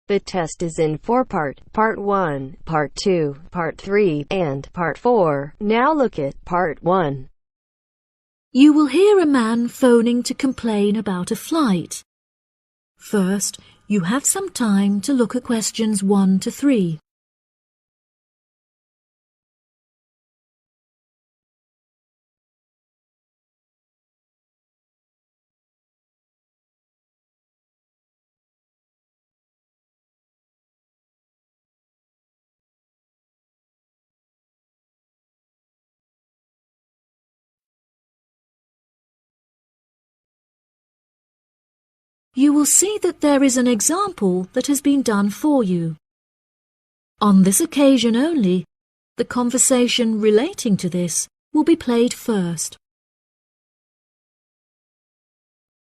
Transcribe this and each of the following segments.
The test is in 4 parts. Part 1, Part 2, Part 3, and Part 4. Now look at Part 1. You will hear a man phoning to complain about a flight. First, you have some time to look at questions 1 to 3. You will see that there is an example that has been done for you. On this occasion only, the conversation relating to this will be played first.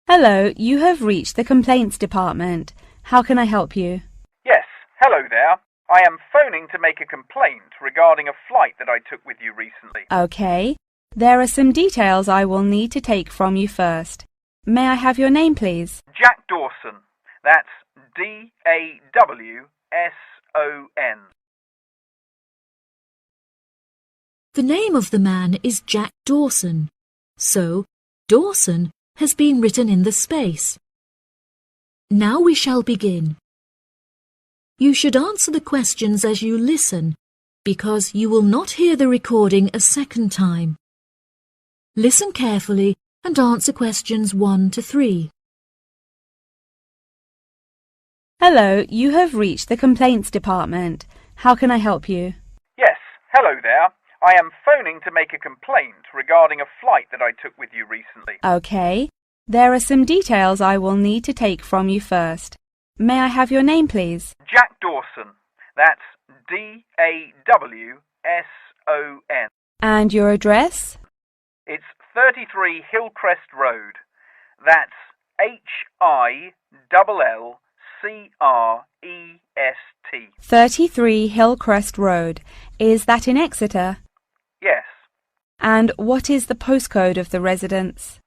Hello, you have reached the complaints department. How can I help you? Yes, hello there. I am phoning to make a complaint regarding a flight that I took with you recently. Okay. There are some details I will need to take from you first. May I have your name, please? Jack Dawson. That's D-A-W-S-O-N. The name of the man is Jack Dawson, so Dawson has been written in the space. Now we shall begin. You should answer the questions as you listen, because you will not hear the recording a second time. Listen carefully and answer questions 1 to 3. Hello, you have reached the complaints department. How can I help you? Yes, hello there. I am phoning to make a complaint regarding a flight that I took with you recently. Okay. There are some details I will need to take from you first. May I have your name, please? Jack Dawson. That's D-A-W-S-O-N. And your address? It's 33 Hillcrest Road. That's Hillcrest. 33 Hillcrest Road. Is that in Exeter? Yes. And what is the postcode of the residence?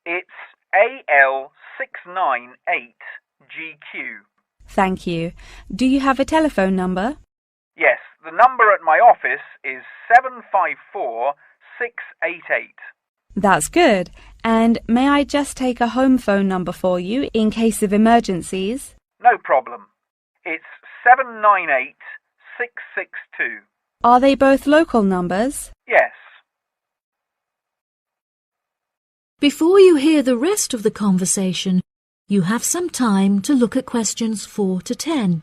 It's AL698GQ. Thank you. Do you have a telephone number? Yes, the number at my office is 754688. That's good. And may I just take a home phone number for you in case of emergencies? No problem. It's 798662. Are they both local numbers? Yes. Before you hear the rest of the conversation, you have some time to look at questions 4 to 10.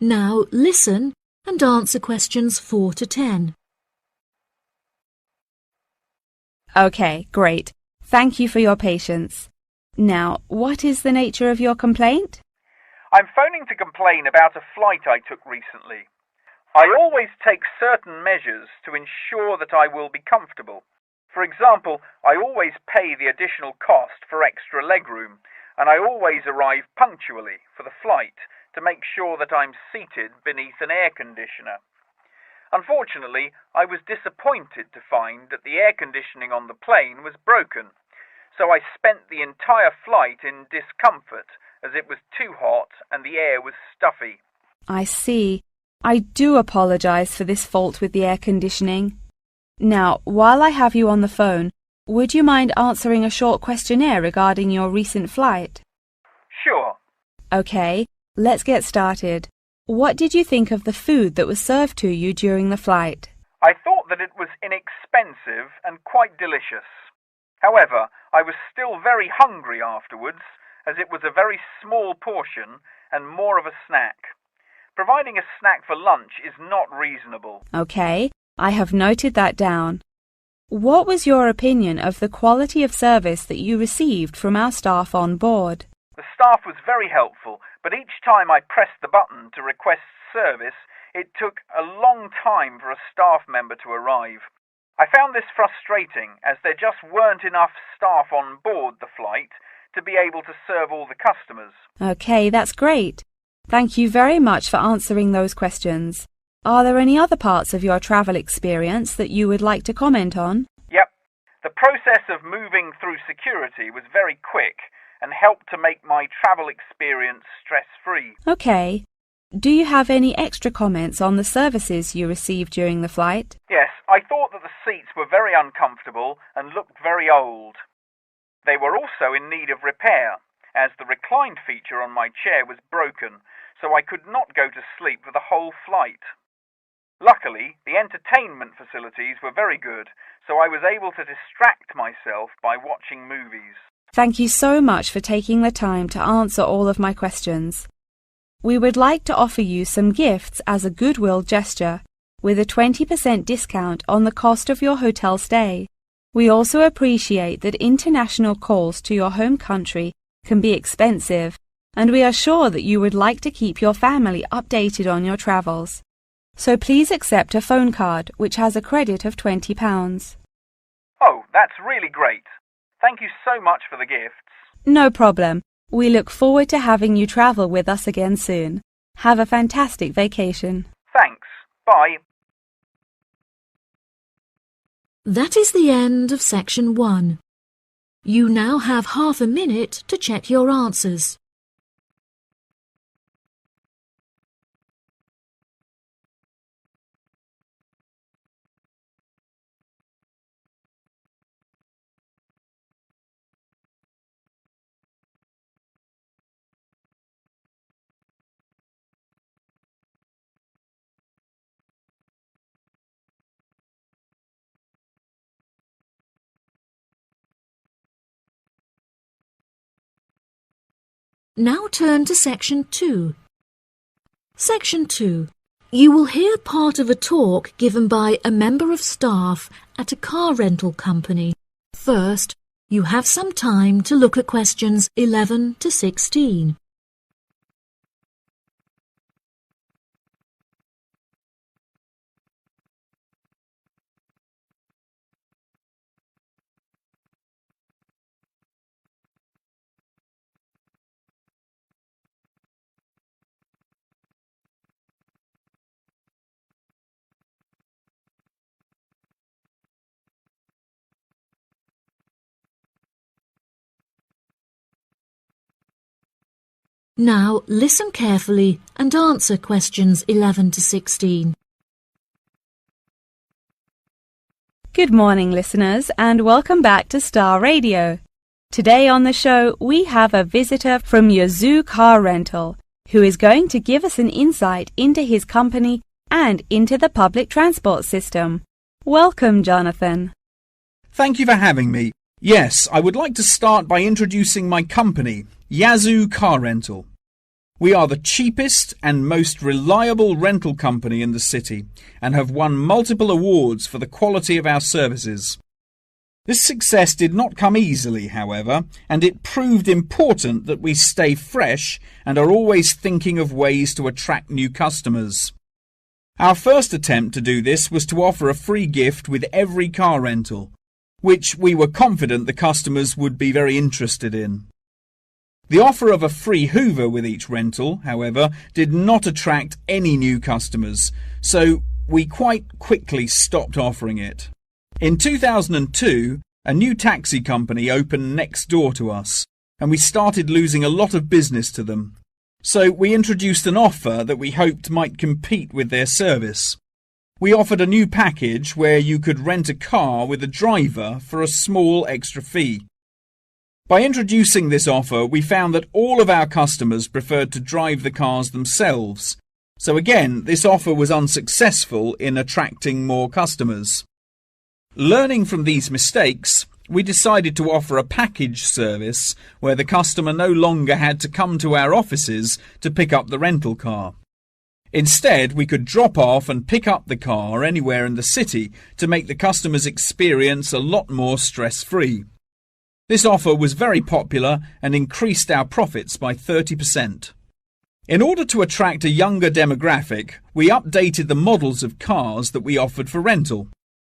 Now listen and answer questions 4 to 10. Okay, great. Thank you for your patience. Now, what is the nature of your complaint? I'm phoning to complain about a flight I took recently. I always take certain measures to ensure that I will be comfortable. For example, I always pay the additional cost for extra legroom, and I always arrive punctually for the flight to make sure that I'm seated beneath an air conditioner. Unfortunately, I was disappointed to find that the air conditioning on the plane was broken, so I spent the entire flight in discomfort as it was too hot and the air was stuffy. I see. I do apologize for this fault with the air conditioning. Now, while I have you on the phone, would you mind answering a short questionnaire regarding your recent flight? Sure. Okay, let's get started. What did you think of the food that was served to you during the flight? I thought that it was inexpensive and quite delicious. However, I was still very hungry afterwards, as it was a very small portion and more of a snack. Providing a snack for lunch is not reasonable. Okay, I have noted that down. What was your opinion of the quality of service that you received from our staff on board? The staff was very helpful, but each time I pressed the button to request service, it took a long time for a staff member to arrive. I found this frustrating as there just weren't enough staff on board the flight to be able to serve all the customers. Okay, that's great. Thank you very much for answering those questions. Are there any other parts of your travel experience that you would like to comment on? Yep. The process of moving through security was very quick and helped to make my travel experience stress-free. Okay. Do you have any extra comments on the services you received during the flight? Yes, I thought that the seats were very uncomfortable and looked very old. They were also in need of repair, as the reclined feature on my chair was broken, so I could not go to sleep for the whole flight. Luckily, the entertainment facilities were very good, so I was able to distract myself by watching movies. Thank you so much for taking the time to answer all of my questions. We would like to offer you some gifts as a goodwill gesture, with a 20% discount on the cost of your hotel stay. We also appreciate that international calls to your home country can be expensive, and we are sure that you would like to keep your family updated on your travels. So please accept a phone card which has a credit of £20. Oh, that's really great. Thank you so much for the gifts. No problem. We look forward to having you travel with us again soon. Have a fantastic vacation. Thanks. Bye. That is the end of section 1. You now have half a minute to check your answers. Now turn to section 2. Section 2. You will hear part of a talk given by a member of staff at a car rental company. First, you have some time to look at questions 11 to 16. Now listen carefully and answer questions 11 to 16. Good morning, listeners, and welcome back to Star Radio. Today on the show, we have a visitor from Yazoo Car Rental, who is going to give us an insight into his company and into the public transport system. Welcome, Jonathan. Thank you for having me. Yes, I would like to start by introducing my company, Yazoo Car Rental. We are the cheapest and most reliable rental company in the city and have won multiple awards for the quality of our services. This success did not come easily, however, and it proved important that we stay fresh and are always thinking of ways to attract new customers. Our first attempt to do this was to offer a free gift with every car rental, which we were confident the customers would be very interested in. The offer of a free Hoover with each rental, however, did not attract any new customers, so we quite quickly stopped offering it. In 2002, a new taxi company opened next door to us, and we started losing a lot of business to them. So we introduced an offer that we hoped might compete with their service. We offered a new package where you could rent a car with a driver for a small extra fee. By introducing this offer, we found that all of our customers preferred to drive the cars themselves. So again, this offer was unsuccessful in attracting more customers. Learning from these mistakes, we decided to offer a package service where the customer no longer had to come to our offices to pick up the rental car. Instead, we could drop off and pick up the car anywhere in the city to make the customer's experience a lot more stress-free. This offer was very popular and increased our profits by 30%. In order to attract a younger demographic, we updated the models of cars that we offered for rental.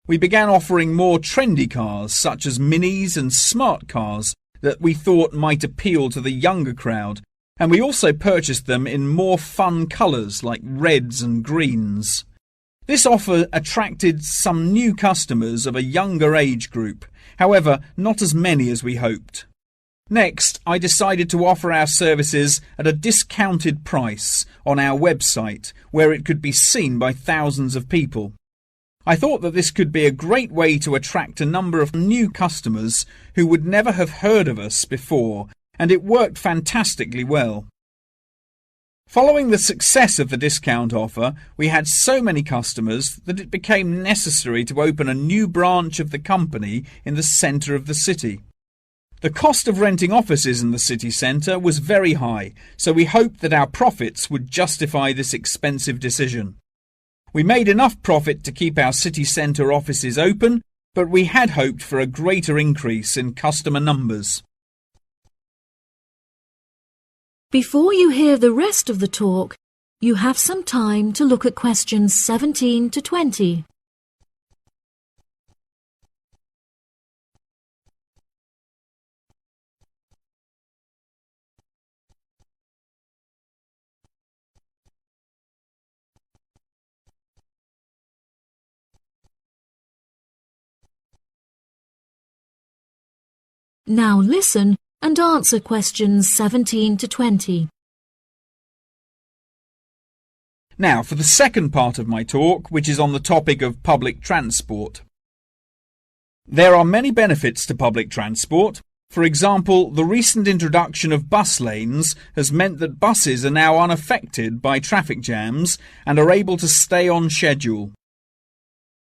We began offering more trendy cars, such as minis and smart cars, that we thought might appeal to the younger crowd, and we also purchased them in more fun colours like reds and greens. This offer attracted some new customers of a younger age group, however, not as many as we hoped. Next, I decided to offer our services at a discounted price on our website, where it could be seen by thousands of people. I thought that this could be a great way to attract a number of new customers who would never have heard of us before, and it worked fantastically well. Following the success of the discount offer, we had so many customers that it became necessary to open a new branch of the company in the centre of the city. The cost of renting offices in the city centre was very high, so we hoped that our profits would justify this expensive decision. We made enough profit to keep our city centre offices open, but we had hoped for a greater increase in customer numbers. Before you hear the rest of the talk, you have some time to look at questions 17 to 20. Now listen and answer questions 17 to 20. Now for the second part of my talk, which is on the topic of public transport. There are many benefits to public transport. For example, the recent introduction of bus lanes has meant that buses are now unaffected by traffic jams and are able to stay on schedule.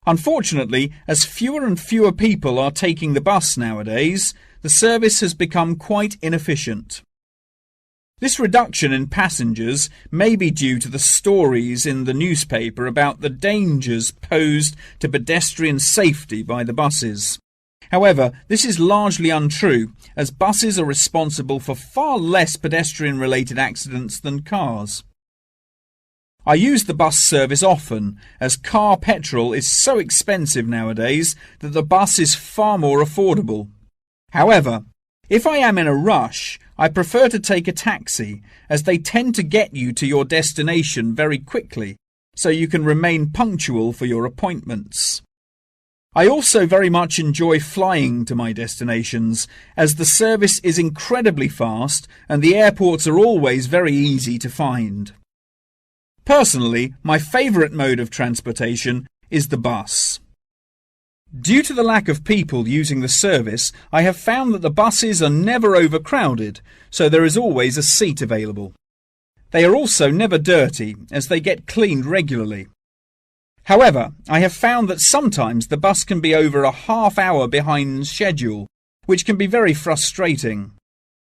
Unfortunately, as fewer and fewer people are taking the bus nowadays, the service has become quite inefficient. This reduction in passengers may be due to the stories in the newspaper about the dangers posed to pedestrian safety by the buses. However, this is largely untrue, as buses are responsible for far less pedestrian-related accidents than cars. I use the bus service often, as car petrol is so expensive nowadays that the bus is far more affordable. However, if I am in a rush, I prefer to take a taxi, as they tend to get you to your destination very quickly, so you can remain punctual for your appointments. I also very much enjoy flying to my destinations, as the service is incredibly fast and the airports are always very easy to find. Personally, my favourite mode of transportation is the bus. Due to the lack of people using the service, I have found that the buses are never overcrowded, so there is always a seat available. They are also never dirty, as they get cleaned regularly. However, I have found that sometimes the bus can be over a half hour behind schedule, which can be very frustrating.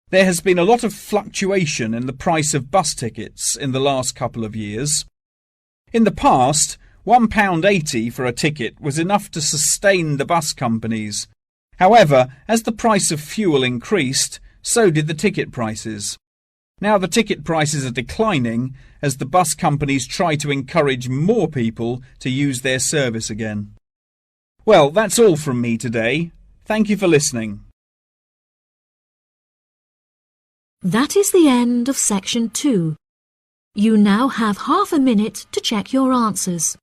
There has been a lot of fluctuation in the price of bus tickets in the last couple of years. In the past, £1.80 for a ticket was enough to sustain the bus companies. However, as the price of fuel increased, so did the ticket prices. Now the ticket prices are declining as the bus companies try to encourage more people to use their service again. Well, that's all from me today. Thank you for listening. That is the end of section 2. You now have half a minute to check your answers.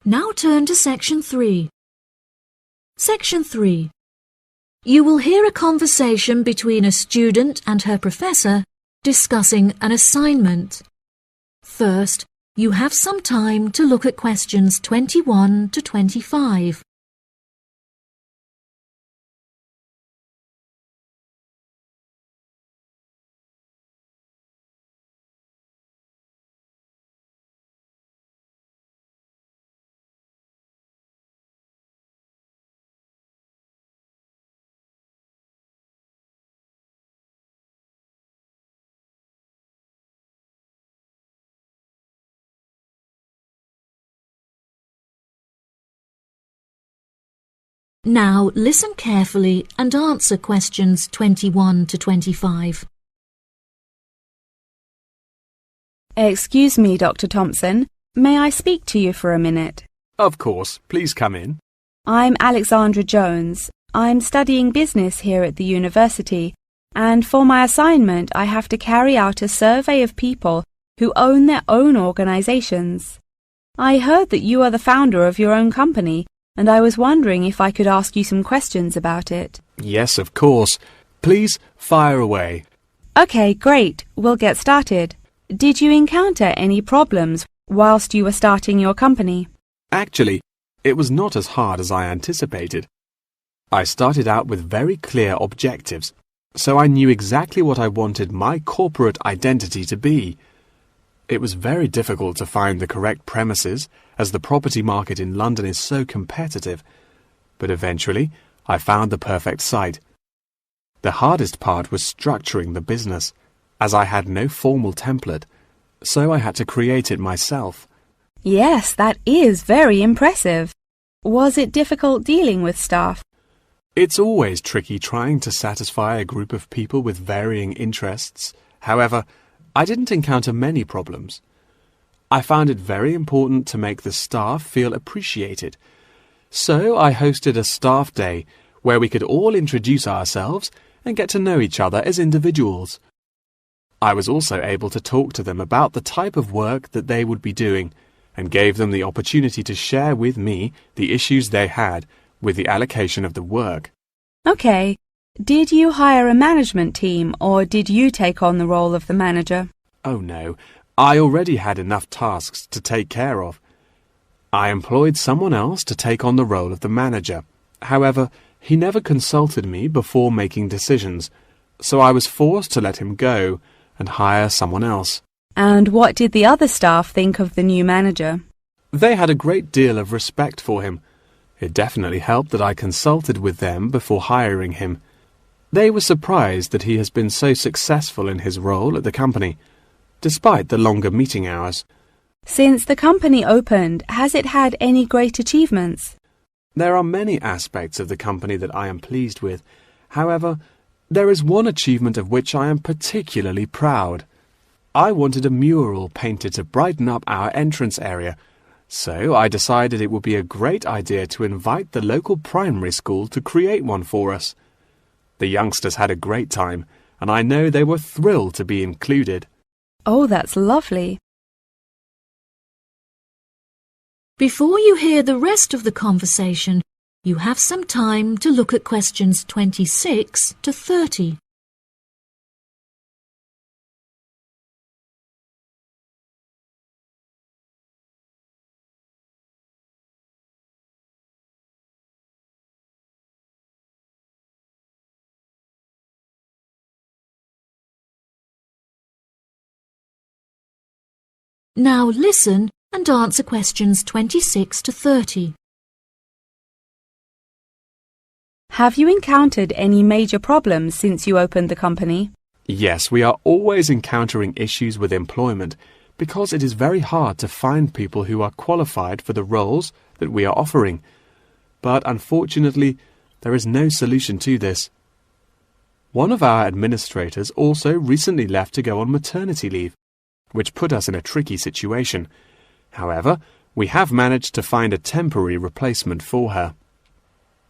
Now turn to section 3. Section 3. You will hear a conversation between a student and her professor discussing an assignment. First, you have some time to look at questions 21 to 25. Now listen carefully and answer questions 21 to 25. Excuse me, Dr. Thompson. May I speak to you for a minute? Of course. Please come in. I'm Alexandra Jones. I'm studying business here at the university, and for my assignment I have to carry out a survey of people who own their own organizations. I heard that you are the founder of your own company, and I was wondering if I could ask you some questions about it. Yes, of course. Please fire away. Okay, great. We'll get started. Did you encounter any problems whilst you were starting your company? Actually, it was not as hard as I anticipated. I started out with very clear objectives, so I knew exactly what I wanted my corporate identity to be. It was very difficult to find the correct premises, as the property market in London is so competitive, but eventually I found the perfect site. The hardest part was structuring the business, as I had no formal template, so I had to create it myself. Yes, that is very impressive. Was it difficult dealing with staff? It's always tricky trying to satisfy a group of people with varying interests. However, I didn't encounter many problems. I found it very important to make the staff feel appreciated. So I hosted a staff day where we could all introduce ourselves and get to know each other as individuals. I was also able to talk to them about the type of work that they would be doing and gave them the opportunity to share with me the issues they had with the allocation of the work. Okay. Did you hire a management team, or did you take on the role of the manager? Oh no, I already had enough tasks to take care of. I employed someone else to take on the role of the manager. However, he never consulted me before making decisions, so I was forced to let him go and hire someone else. And what did the other staff think of the new manager? They had a great deal of respect for him. It definitely helped that I consulted with them before hiring him. They were surprised that he has been so successful in his role at the company, despite the longer meeting hours. Since the company opened, has it had any great achievements? There are many aspects of the company that I am pleased with. However, there is one achievement of which I am particularly proud. I wanted a mural painted to brighten up our entrance area, so I decided it would be a great idea to invite the local primary school to create one for us. The youngsters had a great time, and I know they were thrilled to be included. Oh, that's lovely. Before you hear the rest of the conversation, you have some time to look at questions 26 to 30. Now listen and answer questions 26 to 30. Have you encountered any major problems since you opened the company? Yes, we are always encountering issues with employment because it is very hard to find people who are qualified for the roles that we are offering. But unfortunately, there is no solution to this. One of our administrators also recently left to go on maternity leave, which put us in a tricky situation. However, we have managed to find a temporary replacement for her.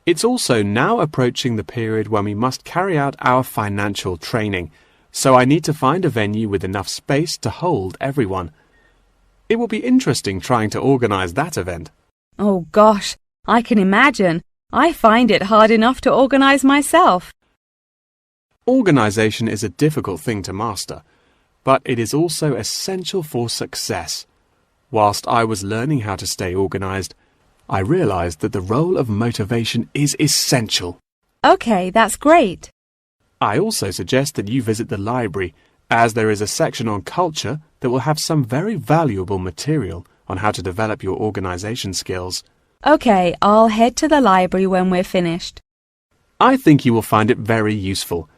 It's also now approaching the period when we must carry out our financial training, so I need to find a venue with enough space to hold everyone. It will be interesting trying to organize that event. Oh gosh, I can imagine. I find it hard enough to organize myself. Organization is a difficult thing to master, but it is also essential for success. Whilst I was learning how to stay organized, I realized that the role of motivation is essential. Okay, that's great. I also suggest that you visit the library, as there is a section on culture that will have some very valuable material on how to develop your organization skills. Okay, I'll head to the library when we're finished. I think you will find it very useful.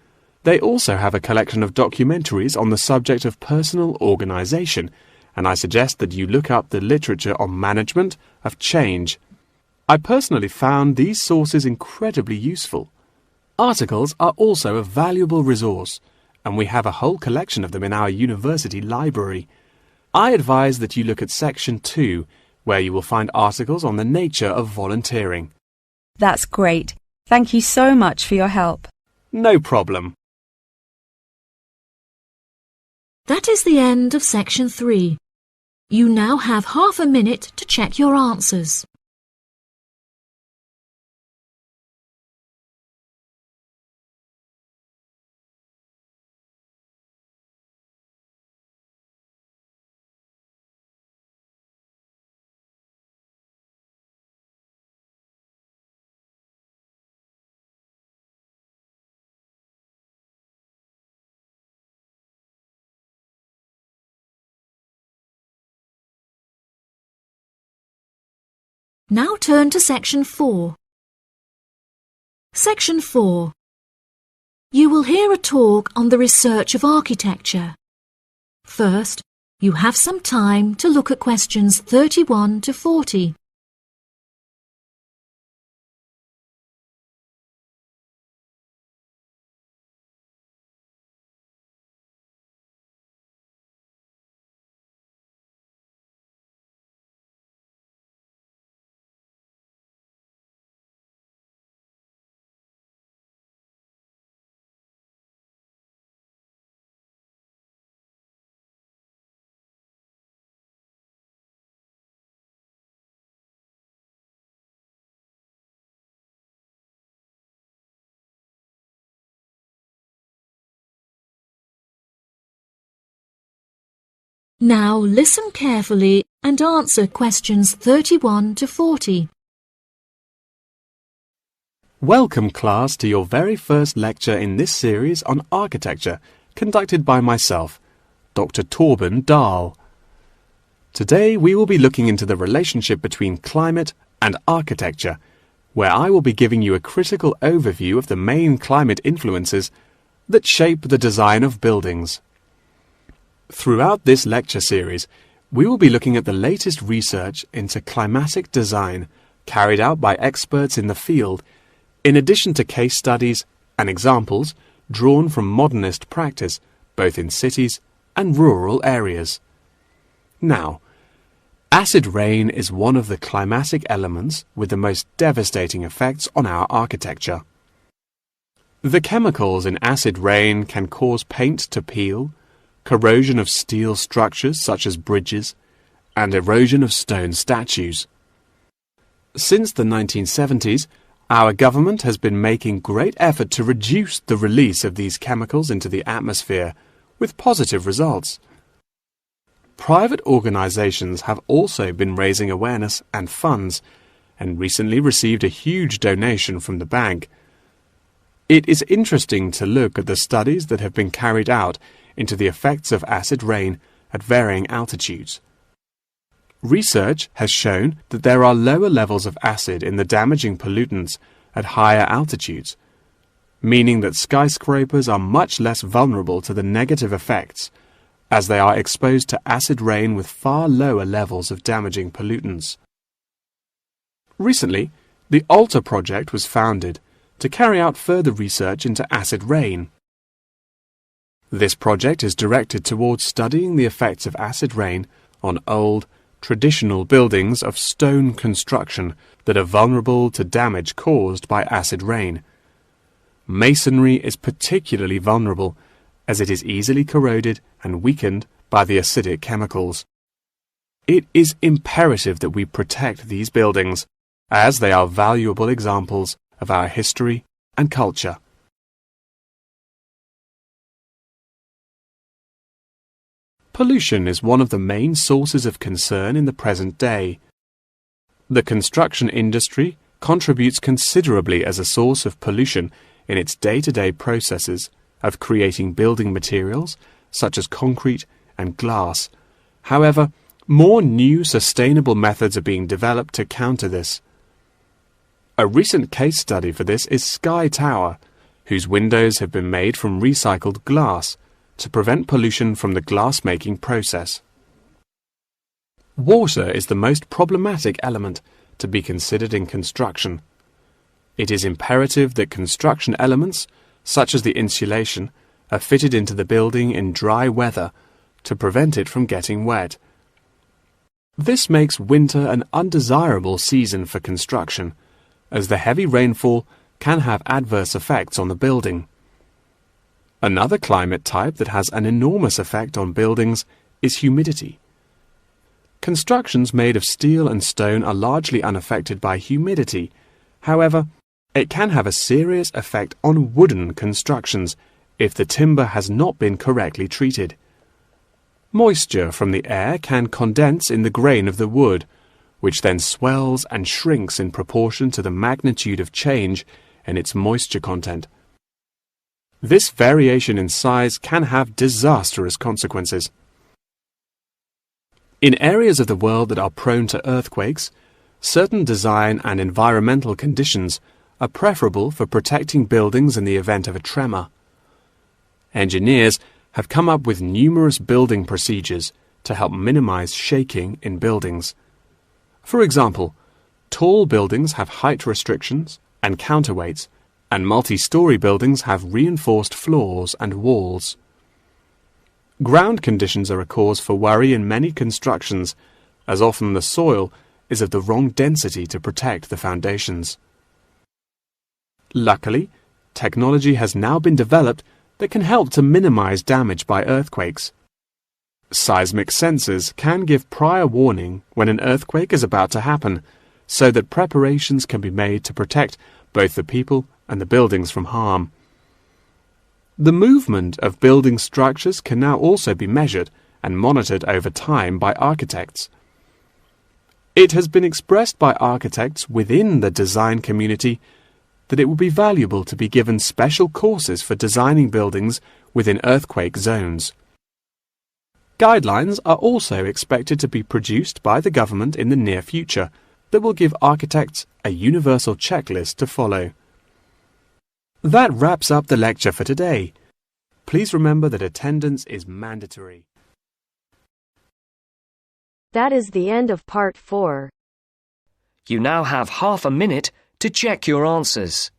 They also have a collection of documentaries on the subject of personal organization, and I suggest that you look up the literature on management of change. I personally found these sources incredibly useful. Articles are also a valuable resource, and we have a whole collection of them in our university library. I advise that you look at Section 2, where you will find articles on the nature of volunteering. That's great. Thank you so much for your help. No problem. That is the end of Section 3. You now have half a minute to check your answers. Now turn to Section 4. Section 4. You will hear a talk on the research of architecture. First, you have some time to look at questions 31 to 40. Now listen carefully and answer questions 31 to 40. Welcome, class, to your very first lecture in this series on architecture, conducted by myself, Dr. Torben Dahl. Today we will be looking into the relationship between climate and architecture, where I will be giving you a critical overview of the main climate influences that shape the design of buildings. Throughout this lecture series, we will be looking at the latest research into climatic design carried out by experts in the field, in addition to case studies and examples drawn from modernist practice, both in cities and rural areas. Now, acid rain is one of the climatic elements with the most devastating effects on our architecture. The chemicals in acid rain can cause paint to peel, corrosion of steel structures such as bridges, and erosion of stone statues. Since the 1970s, our government has been making great effort to reduce the release of these chemicals into the atmosphere, with positive results. Private organizations have also been raising awareness and funds, and recently received a huge donation from the bank. It is interesting to look at the studies that have been carried out into the effects of acid rain at varying altitudes. Research has shown that there are lower levels of acid in the damaging pollutants at higher altitudes, meaning that skyscrapers are much less vulnerable to the negative effects, as they are exposed to acid rain with far lower levels of damaging pollutants. Recently, the ALTA project was founded to carry out further research into acid rain. This project is directed towards studying the effects of acid rain on old, traditional buildings of stone construction that are vulnerable to damage caused by acid rain. Masonry is particularly vulnerable as it is easily corroded and weakened by the acidic chemicals. It is imperative that we protect these buildings, as they are valuable examples of our history and culture. Pollution is one of the main sources of concern in the present day. The construction industry contributes considerably as a source of pollution in its day-to-day processes of creating building materials such as concrete and glass. However, more new sustainable methods are being developed to counter this. A recent case study for this is Sky Tower, whose windows have been made from recycled glass to prevent pollution from the glass-making process. Water is the most problematic element to be considered in construction. It is imperative that construction elements, such as the insulation, are fitted into the building in dry weather to prevent it from getting wet. This makes winter an undesirable season for construction, as the heavy rainfall can have adverse effects on the building. Another climate type that has an enormous effect on buildings is humidity. Constructions made of steel and stone are largely unaffected by humidity. However, it can have a serious effect on wooden constructions if the timber has not been correctly treated. Moisture from the air can condense in the grain of the wood, which then swells and shrinks in proportion to the magnitude of change in its moisture content. This variation in size can have disastrous consequences. In areas of the world that are prone to earthquakes, certain design and environmental conditions are preferable for protecting buildings in the event of a tremor. Engineers have come up with numerous building procedures to help minimize shaking in buildings. For example, tall buildings have height restrictions and counterweights, and multi-story buildings have reinforced floors and walls. Ground conditions are a cause for worry in many constructions, as often the soil is of the wrong density to protect the foundations. Luckily, technology has now been developed that can help to minimize damage by earthquakes. Seismic sensors can give prior warning when an earthquake is about to happen, so that preparations can be made to protect both the people and the buildings from harm. The movement of building structures can now also be measured and monitored over time by architects. It has been expressed by architects within the design community that it would be valuable to be given special courses for designing buildings within earthquake zones. Guidelines are also expected to be produced by the government in the near future that will give architects a universal checklist to follow. That wraps up the lecture for today. Please remember that attendance is mandatory. That is the end of part 4. You now have half a minute to check your answers.